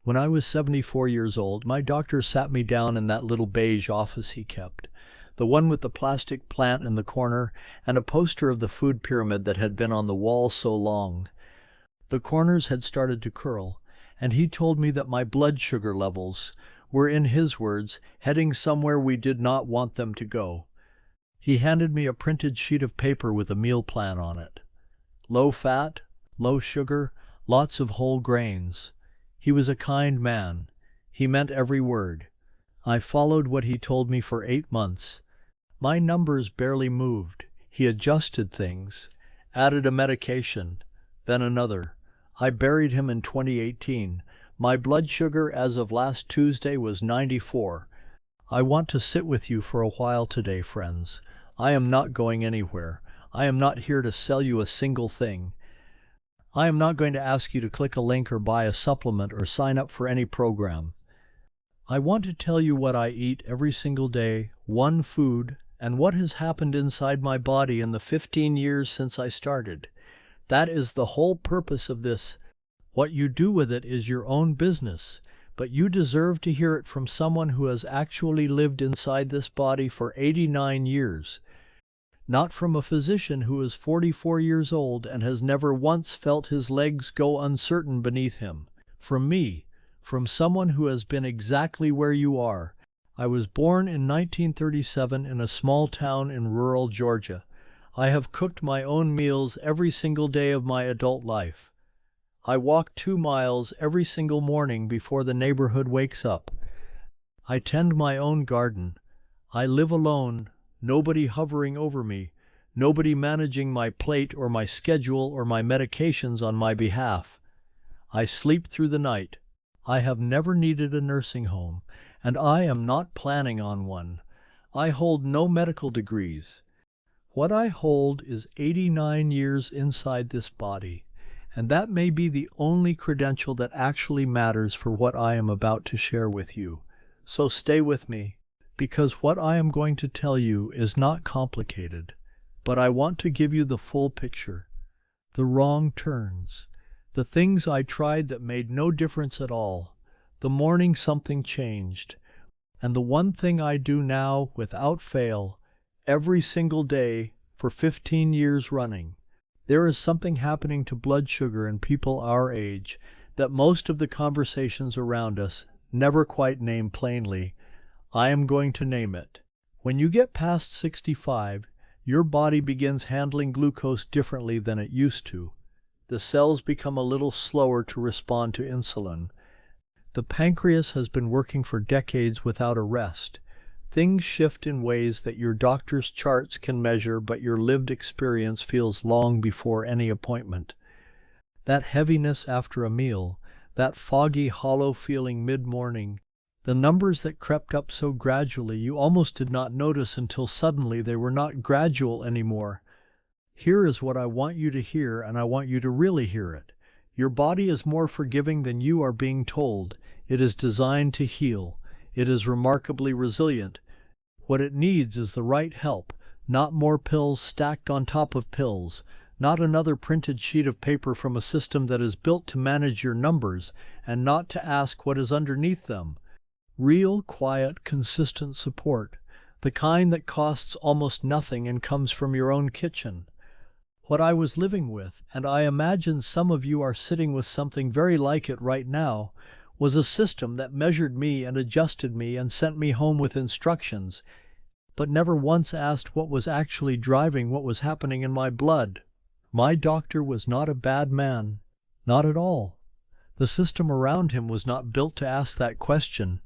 When I was 74 years old, my doctor sat me down in that little beige office he kept, the one with the plastic plant in the corner and a poster of the food pyramid that had been on the wall so long. The corners had started to curl, and he told me that my blood sugar levels were, in his words, heading somewhere we did not want them to go. He handed me a printed sheet of paper with a meal plan on it. Low fat, low sugar, lots of whole grains. He was a kind man. He meant every word. I followed what he told me for 8 months. My numbers barely moved. He adjusted things, added a medication, then another. I buried him in 2018. My blood sugar as of last Tuesday was 94. I want to sit with you for a while today, friends. I am not going anywhere. I am not here to sell you a single thing. I am not going to ask you to click a link or buy a supplement or sign up for any program. I want to tell you what I eat every single day, one food, and what has happened inside my body in the 15 years since I started. That is the whole purpose of this. What you do with it is your own business, but you deserve to hear it from someone who has actually lived inside this body for 89 years. Not from a physician who is 44 years old and has never once felt his legs go uncertain beneath him. From me, from someone who has been exactly where you are. I was born in 1937 in a small town in rural Georgia. I have cooked my own meals every single day of my adult life. I walk 2 miles every single morning before the neighborhood wakes up. I tend my own garden. I live alone. Nobody hovering over me, nobody managing my plate or my schedule or my medications on my behalf. I sleep through the night. I have never needed a nursing home, and I am not planning on one. I hold no medical degrees. What I hold is 89 years inside this body, and that may be the only credential that actually matters for what I am about to share with you. So stay with me. Because what I am going to tell you is not complicated, but I want to give you the full picture. The wrong turns, the things I tried that made no difference at all, the morning something changed, and the one thing I do now without fail, every single day for 15 years running. There is something happening to blood sugar in people our age that most of the conversations around us never quite name plainly. I am going to name it. When you get past 65, your body begins handling glucose differently than it used to. The cells become a little slower to respond to insulin. The pancreas has been working for decades without a rest. Things shift in ways that your doctor's charts can measure, but your lived experience feels long before any appointment. That heaviness after a meal, that foggy, hollow feeling mid-morning, the numbers that crept up so gradually you almost did not notice until suddenly they were not gradual anymore. Here is what I want you to hear, and I want you to really hear it. Your body is more forgiving than you are being told. It is designed to heal. It is remarkably resilient. What it needs is the right help, not more pills stacked on top of pills, not another printed sheet of paper from a system that is built to manage your numbers and not to ask what is underneath them. Real, quiet, consistent support, the kind that costs almost nothing and comes from your own kitchen. What I was living with, and I imagine some of you are sitting with something very like it right now, was a system that measured me and adjusted me and sent me home with instructions, but never once asked what was actually driving what was happening in my blood. My doctor was not a bad man, not at all. The system around him was not built to ask that question.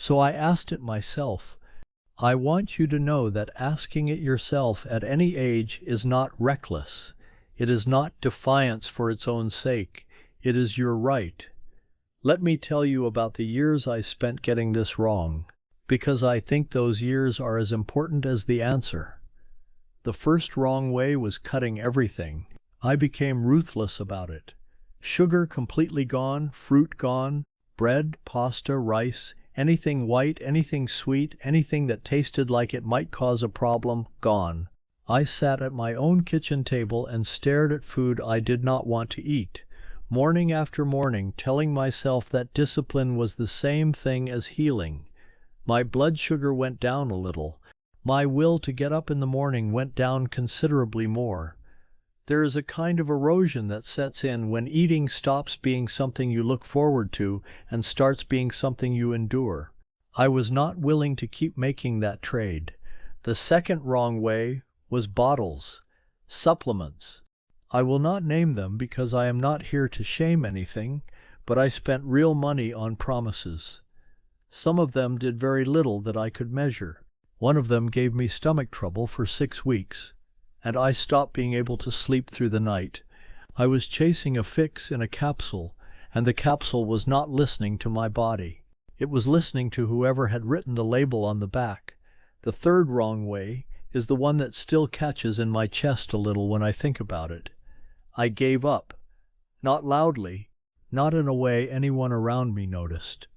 So I asked it myself. I want you to know that asking it yourself at any age is not reckless. It is not defiance for its own sake. It is your right. Let me tell you about the years I spent getting this wrong, because I think those years are as important as the answer. The first wrong way was cutting everything. I became ruthless about it. Sugar completely gone, fruit gone, bread, pasta, rice, anything white, anything sweet, anything that tasted like it might cause a problem, gone. I sat at my own kitchen table and stared at food I did not want to eat. morning after morning, telling myself that discipline was the same thing as healing. My blood sugar went down a little. My will to get up in the morning went down considerably more. There is a kind of erosion that sets in when eating stops being something you look forward to and starts being something you endure. I was not willing to keep making that trade. The second wrong way was bottles, supplements. I will not name them because I am not here to shame anything, but I spent real money on promises. Some of them did very little that I could measure. One of them gave me stomach trouble for 6 weeks, and I stopped being able to sleep through the night. I was chasing a fix in a capsule, and the capsule was not listening to my body. It was listening to whoever had written the label on the back. The third wrong way is the one that still catches in my chest a little when I think about it. I gave up. Not loudly, not in a way anyone around me noticed.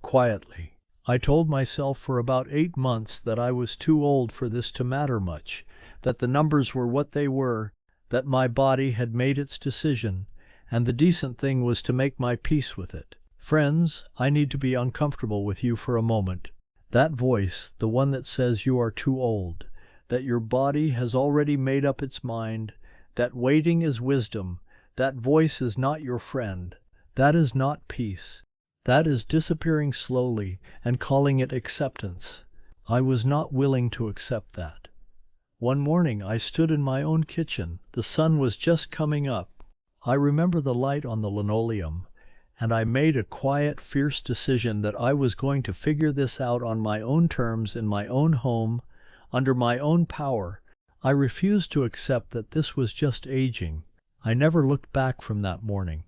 Quietly. I told myself for about 8 months that I was too old for this to matter much, that the numbers were what they were, that my body had made its decision, and the decent thing was to make my peace with it. Friends, I need to be uncomfortable with you for a moment. That voice, the one that says you are too old, that your body has already made up its mind, that waiting is wisdom, that voice is not your friend. That is not peace. That is disappearing slowly and calling it acceptance. I was not willing to accept that. One morning I stood in my own kitchen. The sun was just coming up. I remember the light on the linoleum, and I made a quiet, fierce decision that I was going to figure this out on my own terms in my own home, under my own power. I refused to accept that this was just aging. I never looked back from that morning.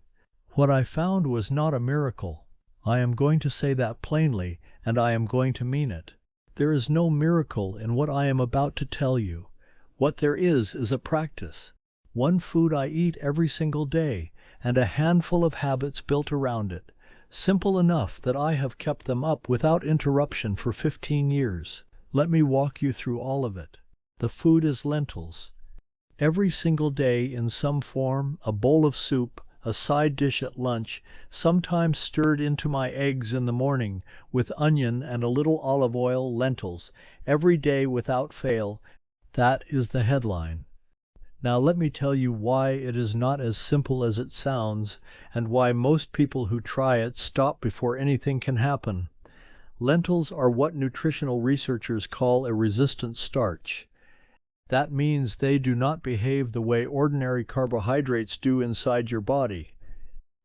What I found was not a miracle. I am going to say that plainly, and I am going to mean it. There is no miracle in what I am about to tell you. What there is a practice. One food I eat every single day, and a handful of habits built around it. Simple enough that I have kept them up without interruption for 15 years. Let me walk you through all of it. The food is lentils. Every single day in some form, a bowl of soup, a side dish at lunch, sometimes stirred into my eggs in the morning, with onion and a little olive oil, lentils, every day without fail. That is the headline. Now let me tell you why it is not as simple as it sounds, and why most people who try it stop before anything can happen. Lentils are what nutritional researchers call a resistant starch. That means they do not behave the way ordinary carbohydrates do inside your body.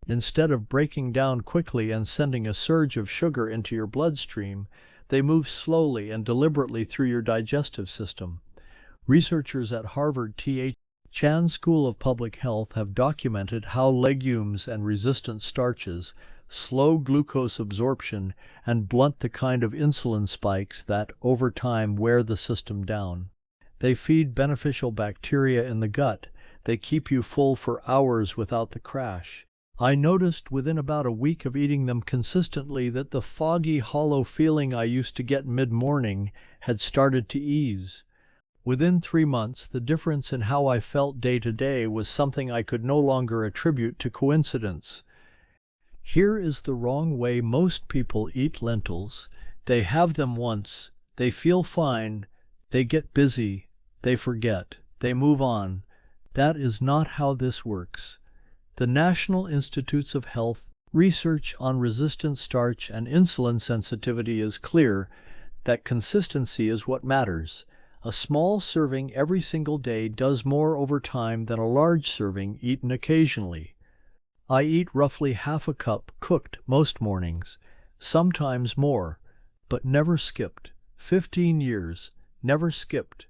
Instead of breaking down quickly and sending a surge of sugar into your bloodstream, they move slowly and deliberately through your digestive system. Researchers at Harvard T.H. Chan School of Public Health have documented how legumes and resistant starches slow glucose absorption and blunt the kind of insulin spikes that, over time, wear the system down. They feed beneficial bacteria in the gut. They keep you full for hours without the crash. I noticed within about a week of eating them consistently that the foggy, hollow feeling I used to get mid-morning had started to ease. Within 3 months, the difference in how I felt day to day was something I could no longer attribute to coincidence. Here is the wrong way most people eat lentils. They have them once, they feel fine, they get busy, they forget, they move on. That is not how this works. The National Institutes of Health research on resistant starch and insulin sensitivity is clear that consistency is what matters. A small serving every single day does more over time than a large serving eaten occasionally. I eat roughly half a cup cooked most mornings, sometimes more, but never skipped. 15 years, never skipped.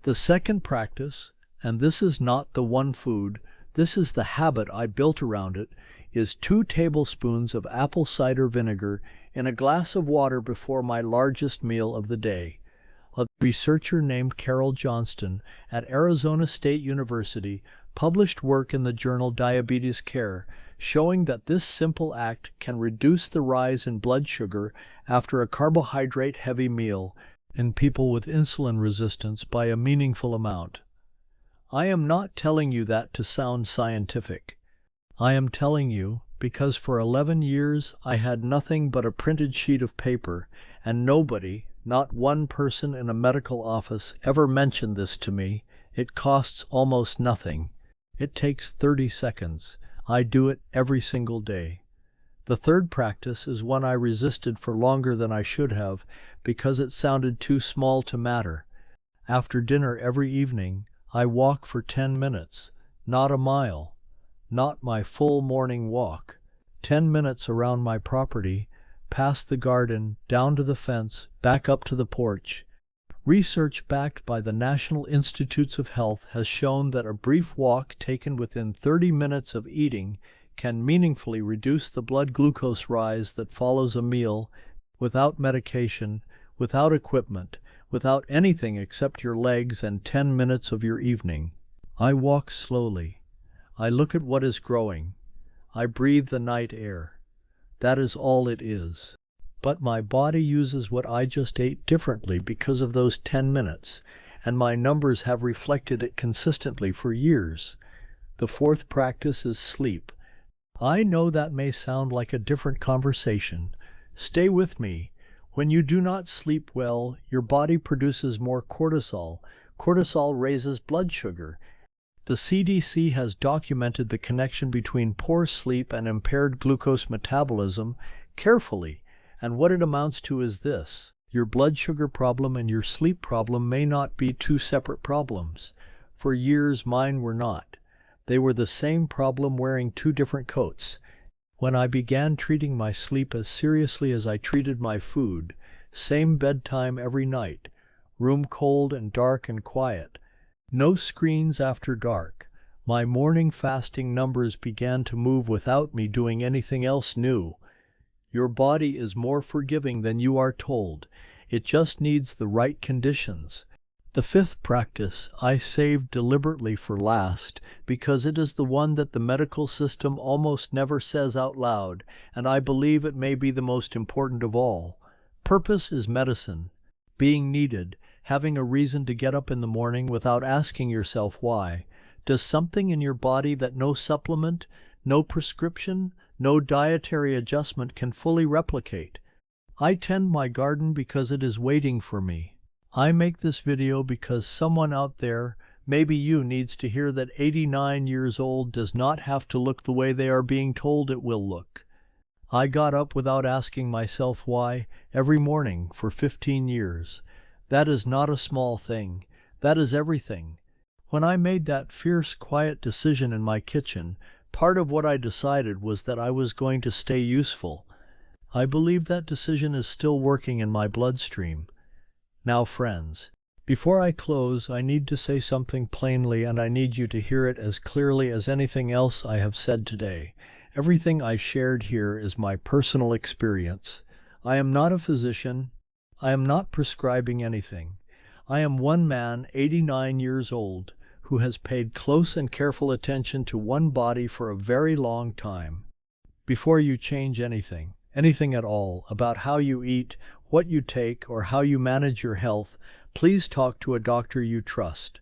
The second practice, and this is not the one food, this is the habit I built around it, is 2 tablespoons of apple cider vinegar in a glass of water before my largest meal of the day. A researcher named Carol Johnston at Arizona State University published work in the journal Diabetes Care showing that this simple act can reduce the rise in blood sugar after a carbohydrate-heavy meal in people with insulin resistance by a meaningful amount. I am not telling you that to sound scientific. I am telling you, because for 11 years I had nothing but a printed sheet of paper, and nobody, not one person in a medical office, ever mentioned this to me. It costs almost nothing. It takes 30 seconds. I do it every single day. The third practice is one I resisted for longer than I should have because it sounded too small to matter. After dinner every evening, I walk for 10 minutes, not a mile, not my full morning walk. 10 minutes around my property, past the garden, down to the fence, back up to the porch. Research backed by the National Institutes of Health has shown that a brief walk taken within 30 minutes of eating can meaningfully reduce the blood glucose rise that follows a meal, without medication, without equipment, without anything except your legs and 10 minutes of your evening. I walk slowly. I look at what is growing. I breathe the night air. That is all it is. But my body uses what I just ate differently because of those 10 minutes, and my numbers have reflected it consistently for years. The fourth practice is sleep. I know that may sound like a different conversation. Stay with me. When you do not sleep well, your body produces more cortisol. Cortisol raises blood sugar. The CDC has documented the connection between poor sleep and impaired glucose metabolism carefully. And what it amounts to is this: your blood sugar problem and your sleep problem may not be two separate problems. For years, mine were not. They were the same problem wearing two different coats. When I began treating my sleep as seriously as I treated my food, same bedtime every night, room cold and dark and quiet, no screens after dark, my morning fasting numbers began to move without me doing anything else new. Your body is more forgiving than you are told. It just needs the right conditions. The fifth practice I saved deliberately for last because it is the one that the medical system almost never says out loud, and I believe it may be the most important of all. Purpose is medicine. Being needed, having a reason to get up in the morning without asking yourself why. Does something in your body that no supplement, no prescription, no dietary adjustment can fully replicate? I tend my garden because it is waiting for me. I make this video because someone out there, maybe you, needs to hear that 89 years old does not have to look the way they are being told it will look. I got up without asking myself why every morning for 15 years. That is not a small thing. That is everything. When I made that fierce, quiet decision in my kitchen, part of what I decided was that I was going to stay useful. I believe that decision is still working in my bloodstream. Now, friends, before I close, I need to say something plainly, and I need you to hear it as clearly as anything else I have said today. Everything I shared here is my personal experience. I am not a physician. I am not prescribing anything. I am one man, 89 years old, who has paid close and careful attention to one body for a very long time. Before you change anything at all, about how you eat, what you take, or how you manage your health, please talk to a doctor you trust.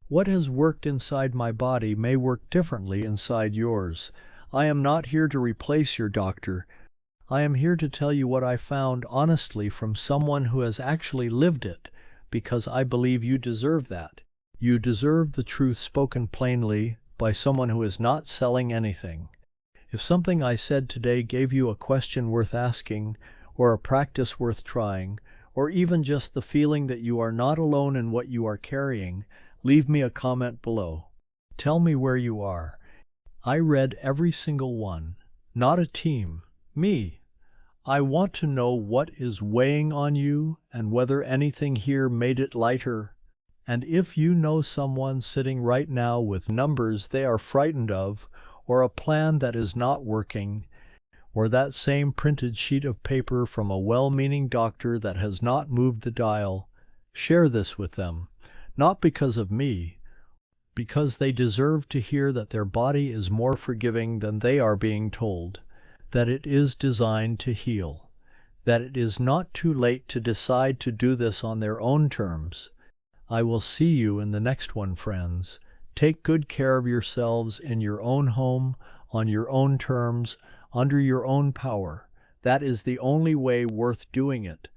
What has worked inside my body may work differently inside yours. I am not here to replace your doctor. I am here to tell you what I found honestly from someone who has actually lived it, because I believe you deserve that. You deserve the truth spoken plainly by someone who is not selling anything. If something I said today gave you a question worth asking, or a practice worth trying, or even just the feeling that you are not alone in what you are carrying, leave me a comment below. Tell me where you are. I read every single one. Not a team. Me. I want to know what is weighing on you and whether anything here made it lighter. And if you know someone sitting right now with numbers they are frightened of, or a plan that is not working, or that same printed sheet of paper from a well-meaning doctor that has not moved the dial, share this with them. Not because of me, because they deserve to hear that their body is more forgiving than they are being told, that it is designed to heal, that it is not too late to decide to do this on their own terms. I will see you in the next one, friends. Take good care of yourselves in your own home, on your own terms, under your own power. That is the only way worth doing it.